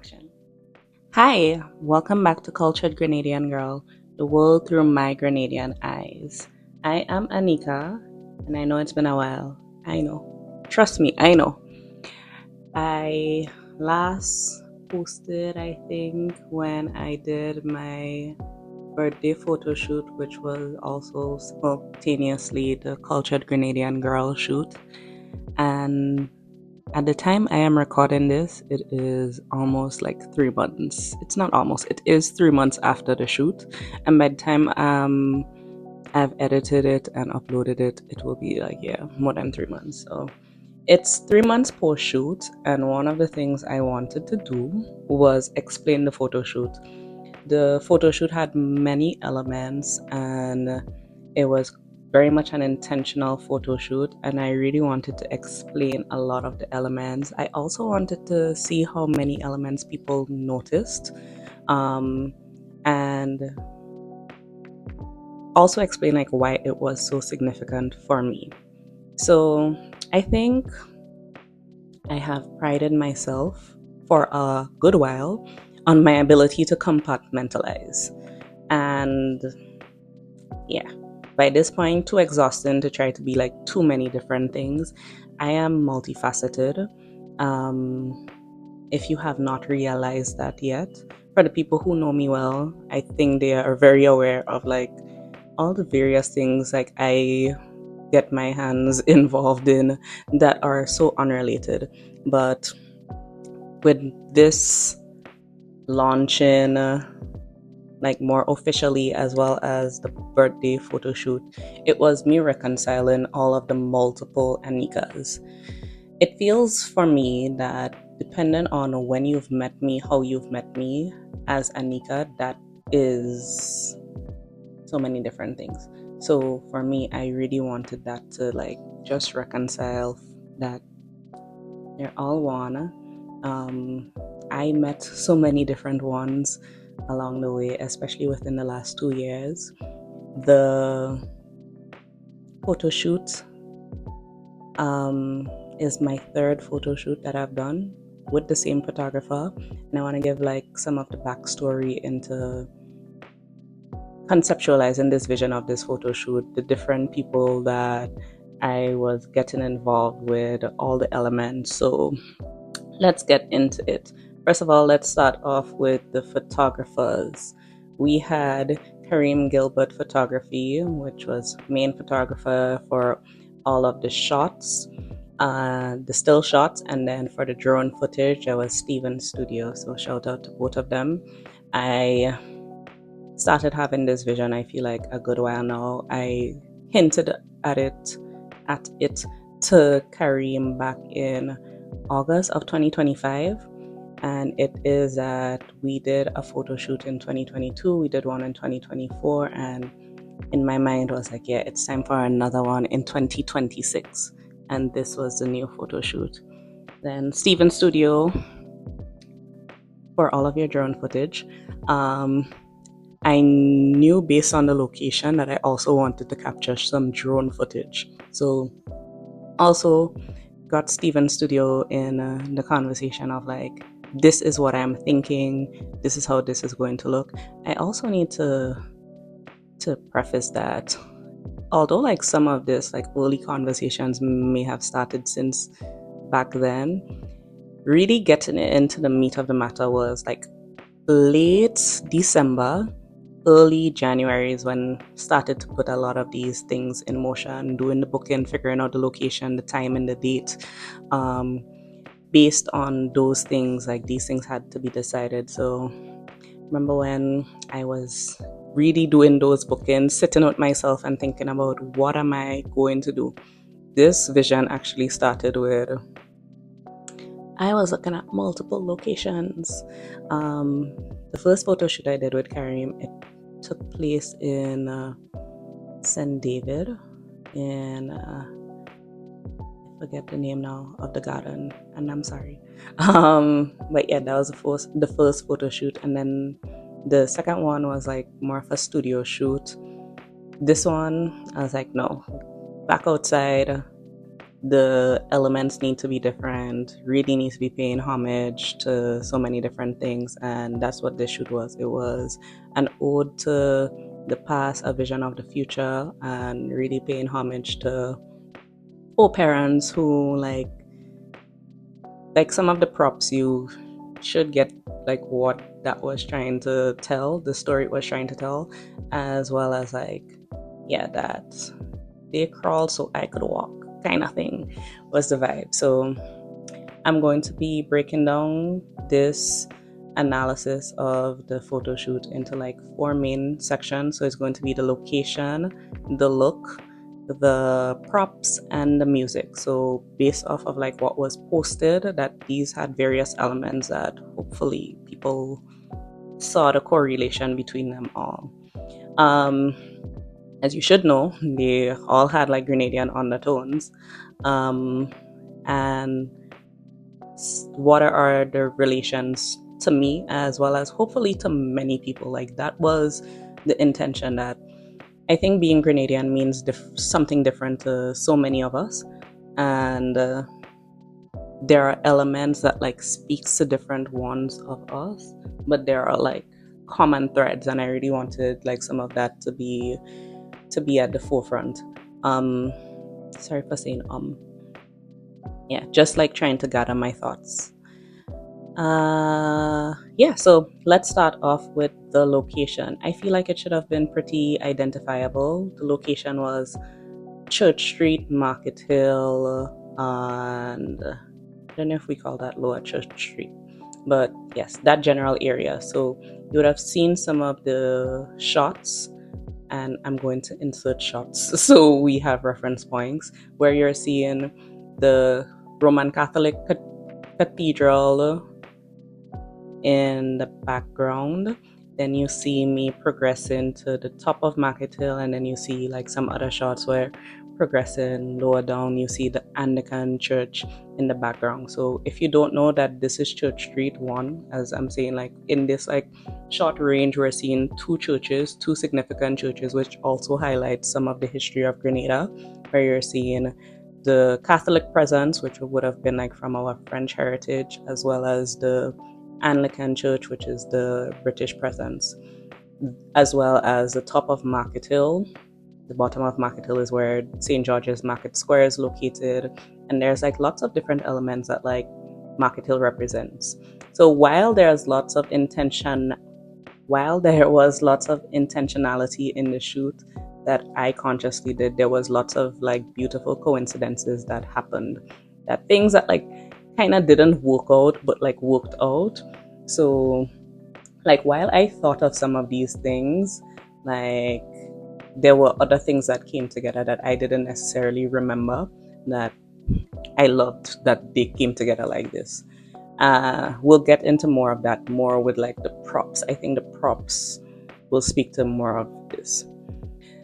Action. Hi, welcome back to Cultured Grenadian Girl, the world through my Grenadian eyes. I am Anika, and I know it's been a while. I know. Trust me, I know. I last posted, I think, when I did my birthday photo shoot, which was also simultaneously the Cultured Grenadian Girl shoot. And at the time I am recording this, it is almost like 3 months. It's not almost, it is 3 months after the shoot. And by the time I've edited it and uploaded it, it will be like, yeah, more than 3 months. So it's 3 months post shoot. And one of the things I wanted to do was explain the photo shoot. The photo shoot had many elements and it was very much an intentional photo shoot, and I really wanted to explain a lot of the elements. I also wanted to see how many elements people noticed, and also explain like why it was so significant for me. So I think I have prided myself for a good while on my ability to compartmentalize. And yeah, by this point, too exhausting to try to be like too many different things. I am multifaceted. If you have not realized that yet, for the people who know me well, I think they are very aware of like all the various things like I get my hands involved in that are so unrelated. But with this launching, like more officially, as well as the birthday photo shoot, it was me reconciling all of the multiple Anikas. It feels for me that depending on when you've met me, how you've met me as Anika, that is so many different things. So for me, I really wanted that to like just reconcile that they're all one. I met so many different ones along the way, especially within the last 2 years. The photo shoot is my third photo shoot that I've done with the same photographer, and I want to give like some of the backstory into conceptualizing this vision of this photo shoot, the different people that I was getting involved with, all the elements. So let's get into it. First of all, let's start off with the photographers. We had Kareem Gilbert Photography, which was main photographer for all of the shots, the still shots, and then for the drone footage, there was Steven Studio. So shout out to both of them. I started having this vision, I feel like a good while now. I hinted at it to Kareem back in August of 2025, and it is that we did a photo shoot in 2022, we did one in 2024, and in my mind was like, yeah, it's time for another one in 2026, and this was the new photo shoot. Then Steven Studio for all of your drone footage. I knew based on the location that I also wanted to capture some drone footage, so also got Steven Studio in the conversation of like, this is what I'm thinking, this is how this is going to look. I also need to preface that although like some of this like early conversations may have started since back then, really getting into the meat of the matter was like late December, early January is when started to put a lot of these things in motion, doing the booking, figuring out the location, the time and the date. Based on those things, like these things had to be decided. So remember when I was really doing those bookings, sitting with myself and thinking about what am I going to do. This vision actually started with I was looking at multiple locations. The first photo shoot I did with Kareem, it took place in St. David, and I forget the name now of the garden, and I'm sorry. But yeah, that was the first photo shoot, and then the second one was like more of a studio shoot. This one, I was like, no, back outside, the elements need to be different, really needs to be paying homage to so many different things. And that's what this shoot was. It was an ode to the past, a vision of the future, and really paying homage to all parents who like some of the props you should get like what that was trying to tell, the story it was trying to tell, as well as like, yeah, that they crawled so I could walk kind of thing was the vibe. So I'm going to be breaking down this analysis of the photo shoot into like four main sections. So it's going to be the location, the look, the props, and the music. So based off of like what was posted, that these had various elements that hopefully people saw the correlation between them all. Um, as you should know, they all had like Grenadian undertones. Um, and what are the relations to me as well as hopefully to many people? Like that was the intention, that I think being Grenadian means something different to so many of us. And there are elements that like speaks to different ones of us, but there are like common threads, and I really wanted like some of that to be at the forefront. Sorry for saying yeah, just like trying to gather my thoughts. Yeah, so let's start off with the location. I feel like it should have been pretty identifiable. The location was Church Street, Market Hill, and I don't know if we call that Lower Church Street, but yes, that general area. So you would have seen some of the shots, and I'm going to insert shots so we have reference points where you're seeing the Roman Catholic cathedral in the background. Then you see me progressing to the top of Market Hill, and then you see like some other shots where progressing lower down, you see the Anglican church in the background. So if you don't know that this is Church Street 1, as I'm saying, like in this like short range, we're seeing two churches, two significant churches, which also highlights some of the history of Grenada, where you're seeing the Catholic presence, which would have been like from our French heritage, as well as the Anglican Church, which is the British presence, as well as the top of Market Hill. The bottom of Market Hill is where St. George's Market Square is located, and there's like lots of different elements that like Market Hill represents. So while there was lots of intentionality in the shoot that I consciously did, there was lots of like beautiful coincidences that happened, that things that like kind of didn't work out but like worked out. So like while I thought of some of these things, like there were other things that came together that I didn't necessarily remember, that I loved that they came together like this. We'll get into more of that, more with like the props. I think the props will speak to more of this.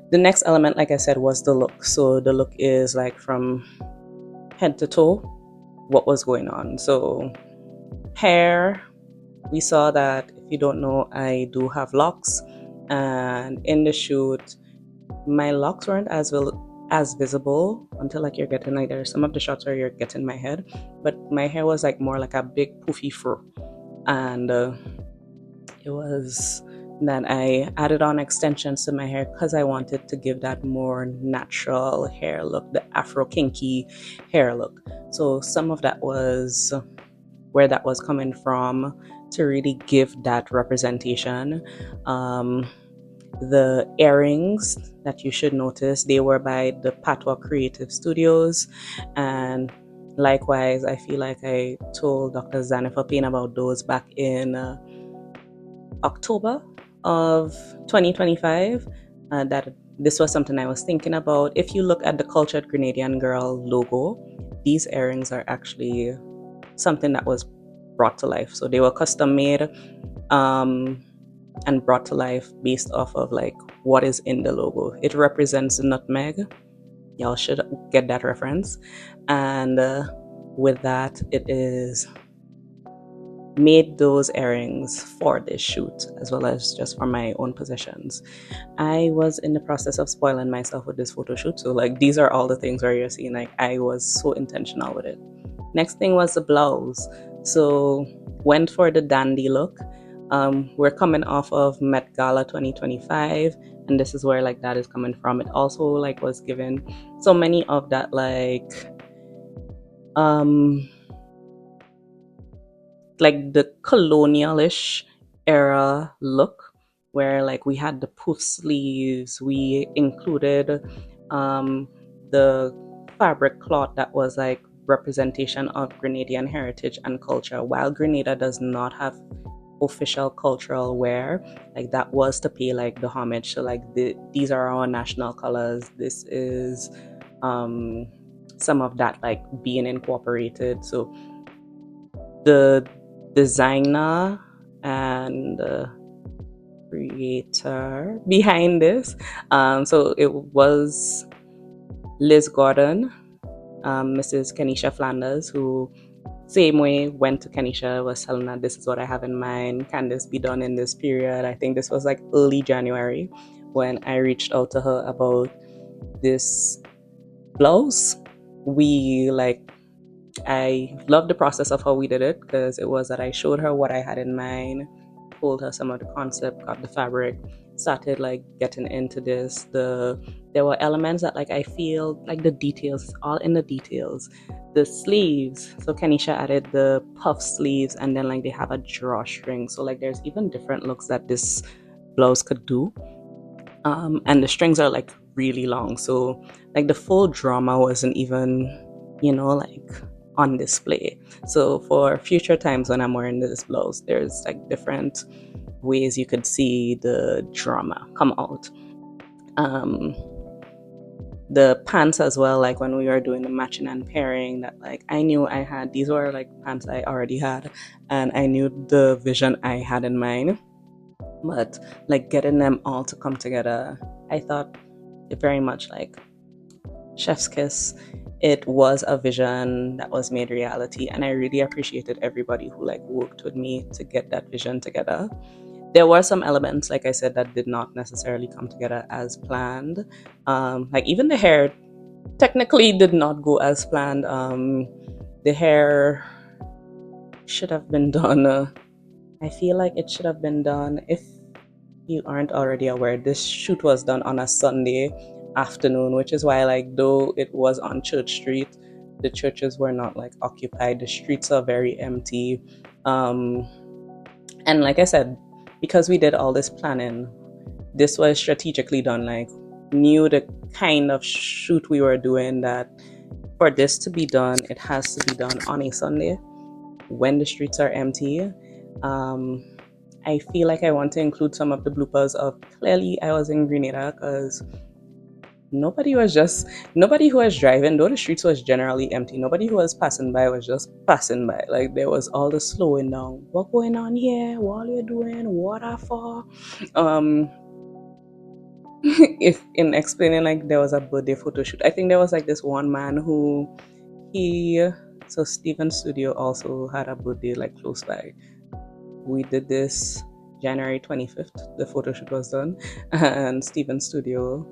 The next element, like I said, was the look. So the look is like from head to toe, what was going on. So hair, we saw that, if you don't know, I do have locks, and in the shoot my locks weren't as visible until like you're getting like, there's some of the shots where you're getting my head, but my hair was like more like a big poofy fro, and it was that I added on extensions to my hair because I wanted to give that more natural hair look, the afro kinky hair look. So some of that was where that was coming from, to really give that representation. The earrings that you should notice, they were by the Patois Creative Studios, and likewise I feel like I told Dr. Zanifa Payne about those back in October of 2025, that this was something I was thinking about. If you look at the Cultured Grenadian Girl logo, these earrings are actually something that was brought to life. So they were custom made and brought to life based off of like what is in the logo. It represents the nutmeg. Y'all should get that reference. And with that, it is made those earrings for this shoot as well as just for my own possessions. I was in the process of spoiling myself with this photo shoot. So like these are all the things where you're seeing like I was so intentional with it. Next thing was the blouse. So went for the dandy look. We're coming off of Met Gala 2025, and this is where like that is coming from. It also like was given so many of that um like the colonialish era look where like we had the poof sleeves, we included um the fabric cloth that was like representation of Grenadian heritage and culture. While Grenada does not have official cultural wear, like that was to pay like the homage. So like these are our national colors. This is um some of that like being incorporated. So the designer and creator behind this. So it was Liz Gordon, Mrs. Kenisha Flanders, who same way went to Kenisha, was telling her this is what I have in mind. Can this be done in this period? I think this was like early January when I reached out to her about this blouse. We like I loved the process of how we did it because it was that I showed her what I had in mind, told her some of the concept, got the fabric, started like getting into this. There were elements that like I feel like the details, all in the details. The sleeves. So Kenisha added the puff sleeves and then like they have a drawstring. So like there's even different looks that this blouse could do. And the strings are like really long, so like the full drama wasn't even like on display. So for future times when I'm wearing this blouse, there's like different ways you could see the drama come out. um the pants as well, like when we were doing the matching and pairing, that like I knew I had, these were like pants I already had, and I knew the vision I had in mind, but like getting them all to come together, I thought it very much like chef's kiss. It was a vision that was made reality, and I really appreciated everybody who like worked with me to get that vision together. There were some elements, like I said, that did not necessarily come together as planned. Like even the hair technically did not go as planned. The hair should have been done. I feel like it should have been done. If you aren't already aware, this shoot was done on a Sunday afternoon, which is why, like, though it was on Church Street, the churches were not like occupied. The streets are very empty. Um, and like I said, because we did all this planning, this was strategically done. Like, knew the kind of shoot we were doing, that for this to be done, it has to be done on a Sunday when the streets are empty. Um, I feel like I want to include some of the bloopers of clearly I was in Grenada because nobody who was driving, though the streets was generally empty, nobody who was passing by was just passing by. Like there was all the slowing down. What going on here? What are you doing? What are for? Um if in explaining, like there was a birthday photo shoot. I think there was like this one man who he so Steven's studio also had a birthday like close by. We did this January 25th. The photo shoot was done, and Steven's studio,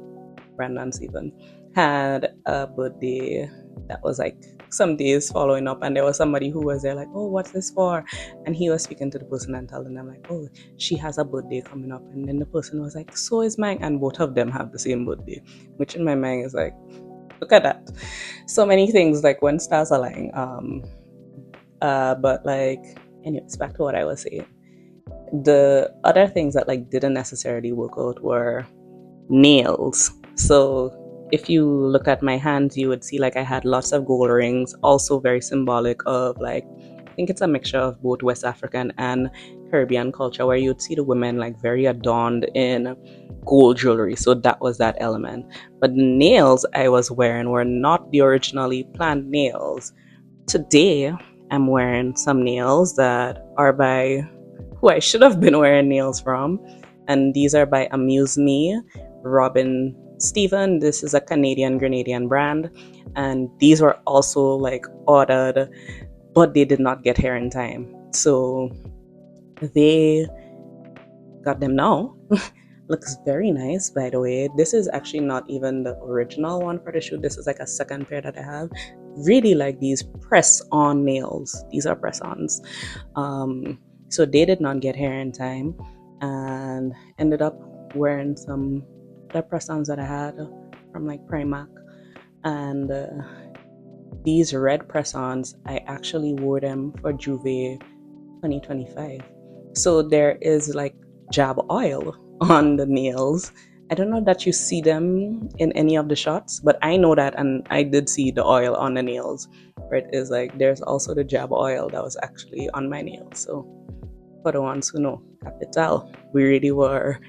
Brandon Steven, had a birthday that was like some days following up, and there was somebody who was there like, oh, what's this for? And he was speaking to the person and telling them like, oh, she has a birthday coming up. And then the person was like, so is mine. And both of them have the same birthday, which in my mind is like, look at that. So many things like when stars align. But like, anyways, back to what I was saying. The other things that like didn't necessarily work out were nails. So if you look at my hands, you would see like I had lots of gold rings, also very symbolic of like, I think it's a mixture of both West African and Caribbean culture, where you'd see the women like very adorned in gold jewelry. So that was that element. But the nails I was wearing were not the originally planned nails. Today, I'm wearing some nails that are by who I should have been wearing nails from. And these are by Amuse Me, Robin Stephen. This is a Canadian Grenadian brand. And these were also like ordered, but they did not get here in time. So they got them now. Looks very nice, by the way. This is actually not even the original one for the shoe. This is like a second pair that I have. Really like these press-on nails. These are press-ons. So they did not get here in time, and ended up wearing some the press-ons that I had from like Primark, and these red press-ons, I actually wore them for Juve 2025. So there is like jab oil on the nails. I don't know that you see them in any of the shots, but I know that, and I did see the oil on the nails. Where it is like there's also the jab oil that was actually on my nails. So for the ones who know, capital, we really were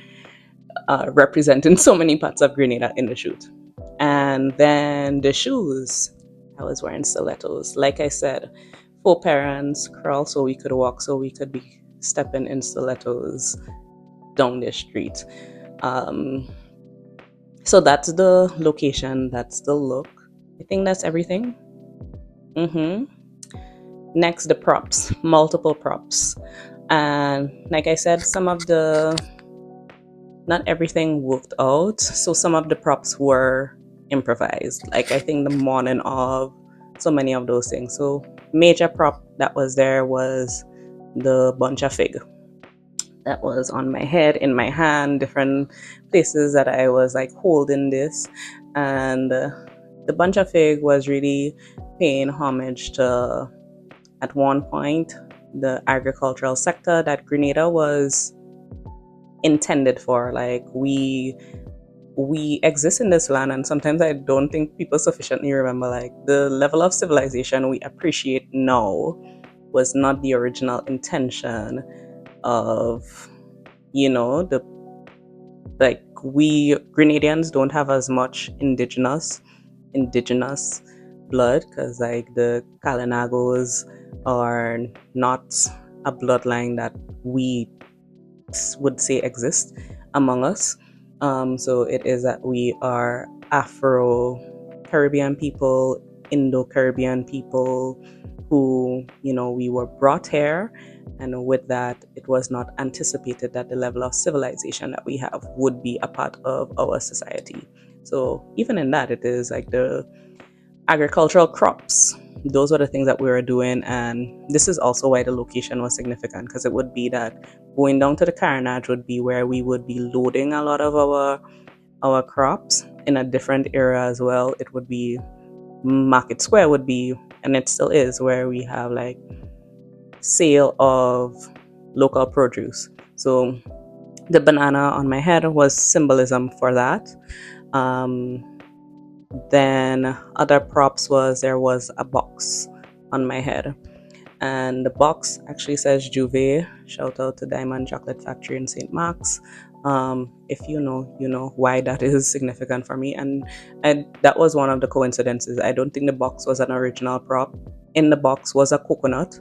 representing so many parts of Grenada in the shoot. And then the shoes, I was wearing stilettos. Like I said, for parents, crawl so we could walk, so we could be stepping in stilettos down the street. Um, so that's the location, that's the look. I think that's everything. Mm-hmm. Next, the props, multiple props. And like I said, not everything worked out. So some of the props were improvised. Like I think the morning of so many of those things. So major prop that was there was the bunch of fig that was on my head, in my hand, different places that I was like holding this. And the bunch of fig was really paying homage to, at one point, the agricultural sector that Grenada was intended for. Like we exist in this land, and sometimes I don't think people sufficiently remember like the level of civilization we appreciate now was not the original intention of, the, like, we Grenadians don't have as much indigenous blood, because like the Kalinagos are not a bloodline that we would say exist among us. So it is that we are Afro Caribbean people, Indo Caribbean people who, we were brought here. And with that, it was not anticipated that the level of civilization that we have would be a part of our society. So even in that, it is like the agricultural crops. Those were the things that we were doing, and this is also why the location was significant, because it would be that going down to the carnage would be where we would be loading a lot of our crops. In a different area as well, it would be Market Square would be, and it still is, where we have like sale of local produce. So the banana on my head was symbolism for that. Then other props was, there was a box on my head, and the box actually says Juve. Shout out to Diamond Chocolate Factory in St. Mark's. If you know, you know why that is significant for me, and that was one of the coincidences. I don't think the box was an original prop. In the box was a coconut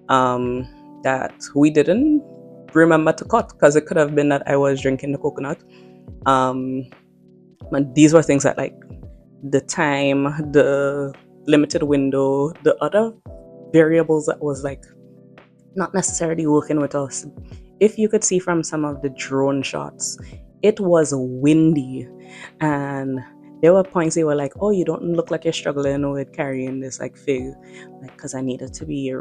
that we didn't remember to cut, because it could have been that I was drinking the coconut. But these were things that, like, the time, the limited window, the other variables that was like not necessarily working with us. If you could see from some of the drone shots, it was windy, and there were points they were like, "Oh, you don't look like you're struggling with carrying this like fig," like, because I needed to be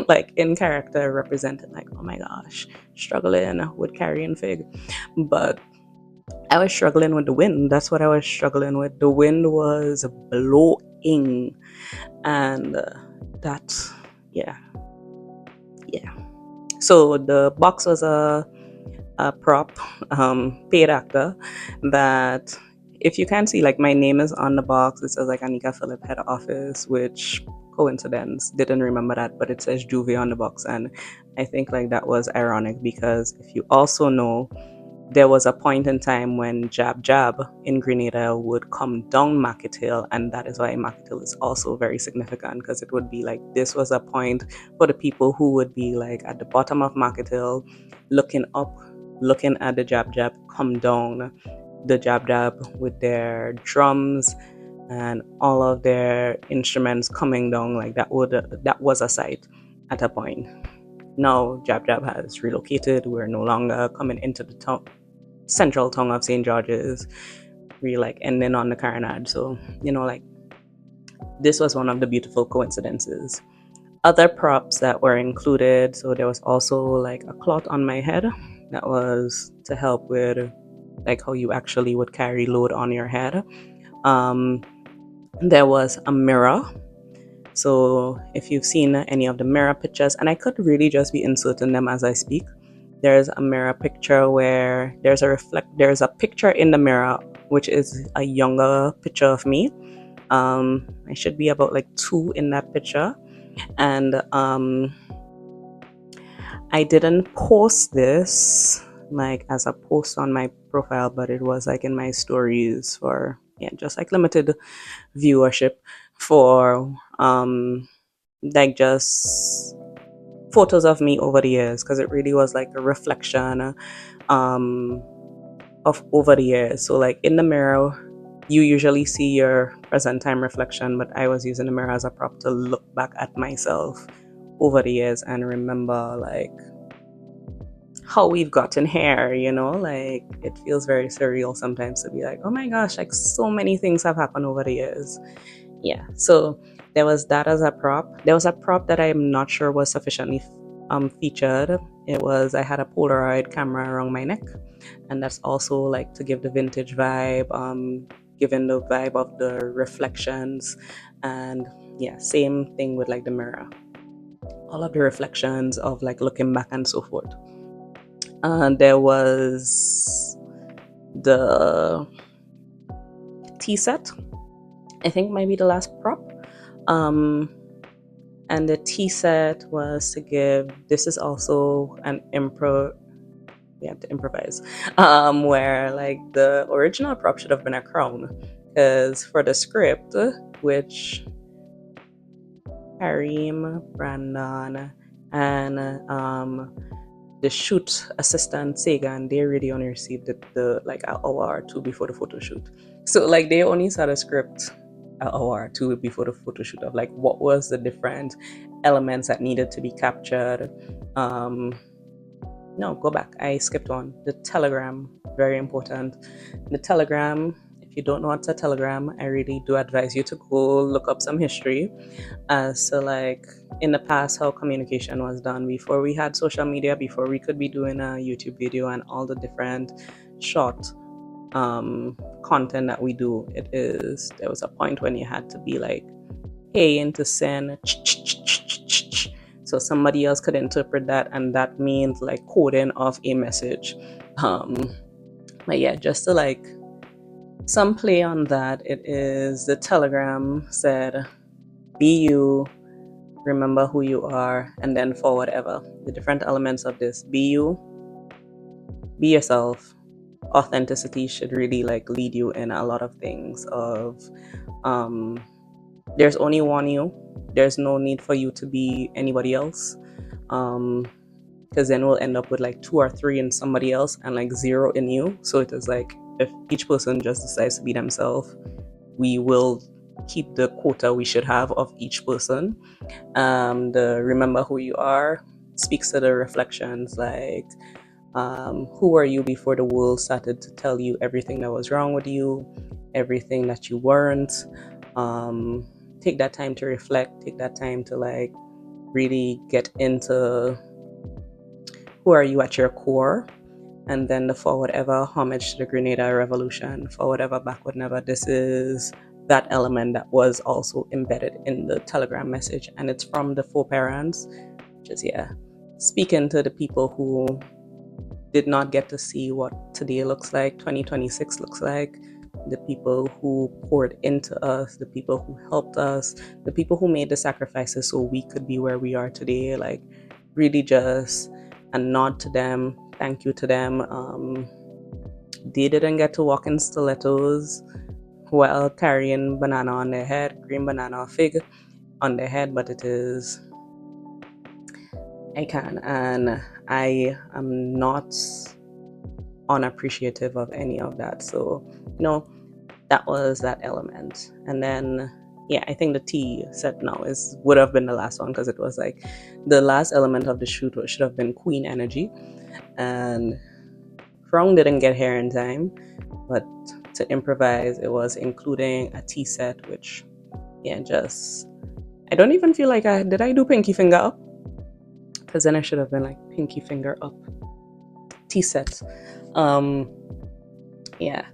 like in character represented, like, oh my gosh, struggling with carrying fig. But I was struggling with the wind. That's what I was struggling with. The wind was blowing, and that, yeah. So the box was a prop, paid actor, that, if you can see, like, my name is on the box. It says like Anika Phillip head office, which, coincidence, didn't remember that, but it says Juve on the box. And I think like that was ironic, because if you also know, there was a point in time when Jab Jab in Grenada would come down Market Hill, and that is why Market Hill is also very significant, because it would be like, this was a point for the people who would be like at the bottom of Market Hill, looking up, looking at the Jab Jab come down, the Jab Jab with their drums and all of their instruments coming down, like that was a sight at a point. now Jab Jab has relocated. We're no longer coming into the central tongue of St. George's. We're like ending on the Carenage. So, like this was one of the beautiful coincidences. Other props that were included, so there was also like a cloth on my head that was to help with like how you actually would carry load on your head. There was a mirror. So if you've seen any of the mirror pictures, and I could really just be inserting them as I speak, there's a mirror picture where there's a picture in the mirror which is a younger picture of me. I should be about like 2 in that picture, and I didn't post this like as a post on my profile, but it was like in my stories for just like limited viewership for like just photos of me over the years, because it really was like a reflection um of over the years. So like in the mirror you usually see your present time reflection, but I was using the mirror as a prop to look back at myself over the years and remember like how we've gotten here, like it feels very surreal sometimes to be like, oh my gosh, like so many things have happened over the years. Yeah, so there was that as a prop. There was a prop that I'm not sure was sufficiently featured. I had a Polaroid camera around my neck, and that's also like to give the vintage vibe, given the vibe of the reflections. And yeah, same thing with like the mirror, all of the reflections of like looking back and so forth. There was the tea set, I think might be the last prop. And the tea set was to give, this is also an we have to improvise, where like the original prop should have been a crown, because for the script, which Kareem, Brandon, and the shoot assistant Sagan, they really only received the like an hour or 2 before the photo shoot. So like they only saw the script an hour or 2 before the photo shoot of like what was the different elements that needed to be captured. No, go back. I skipped one. The telegram, very important. The telegram, if you don't know what's a telegram, I really do advise you to go look up some history. So like in the past, how communication was done before we had social media, before we could be doing a YouTube video and all the different short content that we do. There was a point when you had to be like, hey, and to send so somebody else could interpret that, and that means like coding of a message. But yeah, just to like some play on that, it is the telegram said, be you, remember who you are, and then for whatever. The different elements of this: be you, be yourself. Authenticity should really like lead you in a lot of things of there's only one you. There's no need for you to be anybody else. Because then we'll end up with like 2 or 3 in somebody else and like 0 in you. So it is like if each person just decides to be themselves, we will keep the quota we should have of each person. The remember who you are speaks to the reflections like who were you before the world started to tell you everything that was wrong with you, everything that you weren't. Take that time to reflect, take that time to like really get into who are you at your core. And then the forward ever, homage to the Grenada Revolution, forward ever, backward never. This is that element that was also embedded in the telegram message, and it's from the foreparents, which is speaking to the people who did not get to see what today looks like, 2026 looks like, the people who poured into us, the people who helped us, the people who made the sacrifices so we could be where we are today. Like really just a nod to them, thank you to them. They didn't get to walk in stilettos while carrying banana on their head, green banana or fig on their head, but it is I can, and I am not unappreciative of any of that. So, that was that element. And then yeah, I think the tea set now would have been the last one, because it was like the last element of the shoot should have been Queen energy, and Krong didn't get here in time, but to improvise, it was including a tea set, which, yeah, just, I don't even feel like did I do pinky finger up? Because then I should have been like pinky finger up tea set. Um, yeah,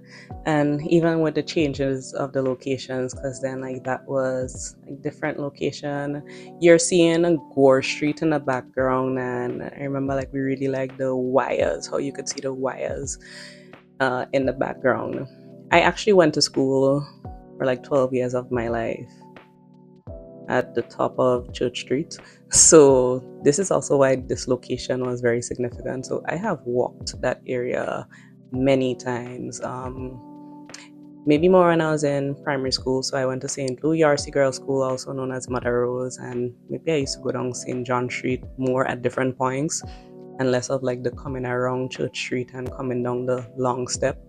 and even with the changes of the locations, because then like that was like different location, you're seeing a Gore Street in the background, and I remember like we really liked the wires, how you could see the wires in the background. I actually went to school for like 12 years of my life at the top of Church Street. So this is also why this location was very significant. So I have walked that area many times. Maybe more when I was in primary school. So I went to St. Louis RC Girls School, also known as Mother Rose, and maybe I used to go down St. John Street more at different points, and less of like the coming around Church Street and coming down the long step.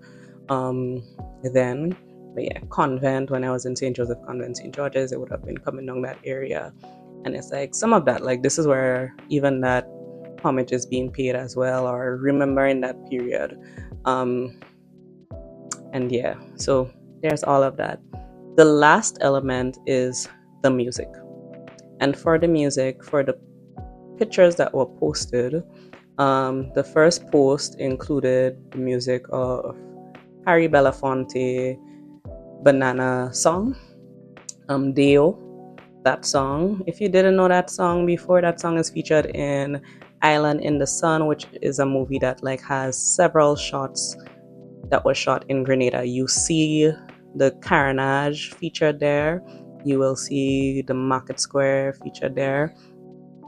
Then, but yeah, convent, when I was in St. Joseph Convent, St. George's, it would have been coming down that area. And it's like some of that, like this is where even that homage is being paid as well, or remembering that period. And yeah, so there's all of that. The last element is the music. And for the music, for the pictures that were posted, the first post included the music of Harry Belafonte, Banana Song, Deo, that song. If you didn't know that song before, that song is featured in Island in the Sun, which is a movie that like has several shots that was shot in Grenada. You see the Carnage featured there. You will see the Market Square featured there.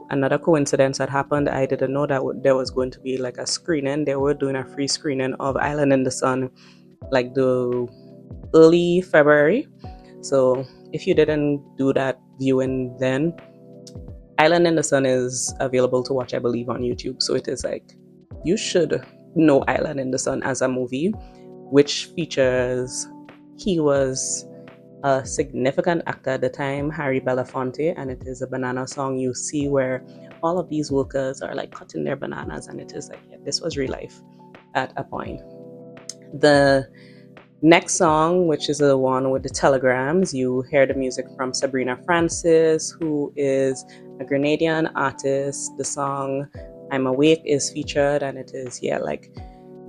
Another coincidence that happened, I didn't know that there was going to be like a screening. They were doing a free screening of Island in the Sun like the early February. So if you didn't do that viewing then, Island in the Sun is available to watch, I believe, on YouTube. So it is like, you should know Island in the Sun as a movie, which features, he was a significant actor at the time, Harry Belafonte, and it is a banana song. You see where all of these workers are like cutting their bananas, and it is like, yeah, this was real life at a point. The next song, which is the one with the telegrams, you hear the music from Sabrina Francis, who is a Grenadian artist. The song I'm Awake is featured, and it is, yeah, like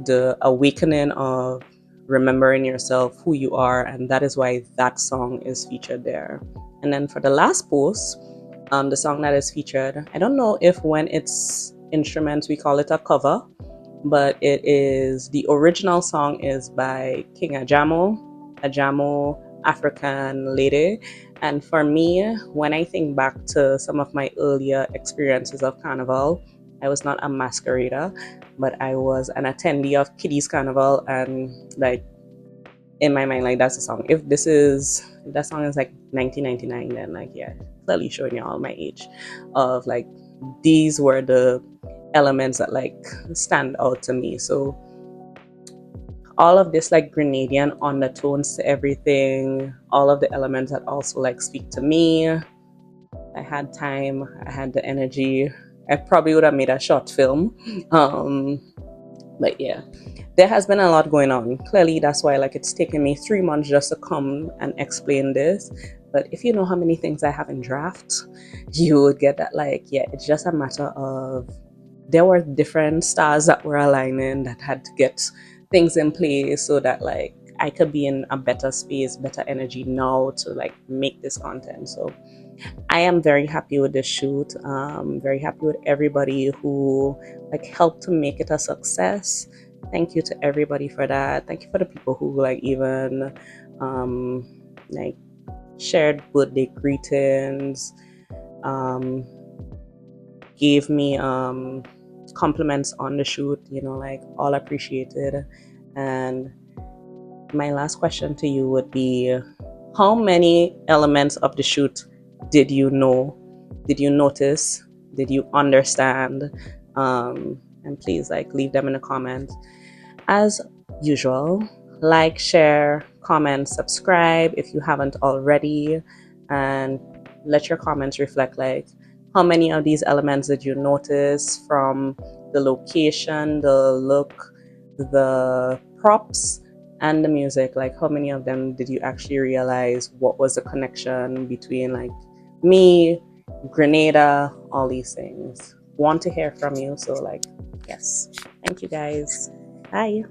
the awakening of remembering yourself, who you are, and that is why that song is featured there. And then for the last post, the song that is featured, I don't know if when it's instruments we call it a cover, but it is, the original song is by King Ajamo, African lady. And for me, when I think back to some of my earlier experiences of Carnival, I was not a masquerader, but I was an attendee of Kiddies Carnival, and like in my mind, like that's the song. If that song is like 1999, then like, yeah, clearly showing you all my age of like, these were the elements that like stand out to me. So all of this like Grenadian undertones to everything, all of the elements that also like speak to me. I had time, I had the energy. I probably would have made a short film. But yeah, there has been a lot going on. Clearly, that's why like it's taken me 3 months just to come and explain this. But if you know how many things I have in draft, you would get that like, yeah, it's just a matter of, there were different stars that were aligning that had to get things in place so that like I could be in a better space, better energy now to like make this content. So I am very happy with this shoot. Very happy with everybody who like helped to make it a success. Thank you to everybody for that. Thank you for the people who like even like shared birthday greetings, gave me compliments on the shoot, you know, like all appreciated. And my last question to you would be, how many elements of the shoot did you know? Did you notice? Did you understand? And please like leave them in the comments. As usual, like, share, comment, subscribe if you haven't already. and let your comments reflect like how many of these elements did you notice from the location, the look, the props, and the music. Like how many of them did you actually realize what was the connection between like me, Grenada, all these things. Want to hear from you. So like yes. Thank you guys. Bye.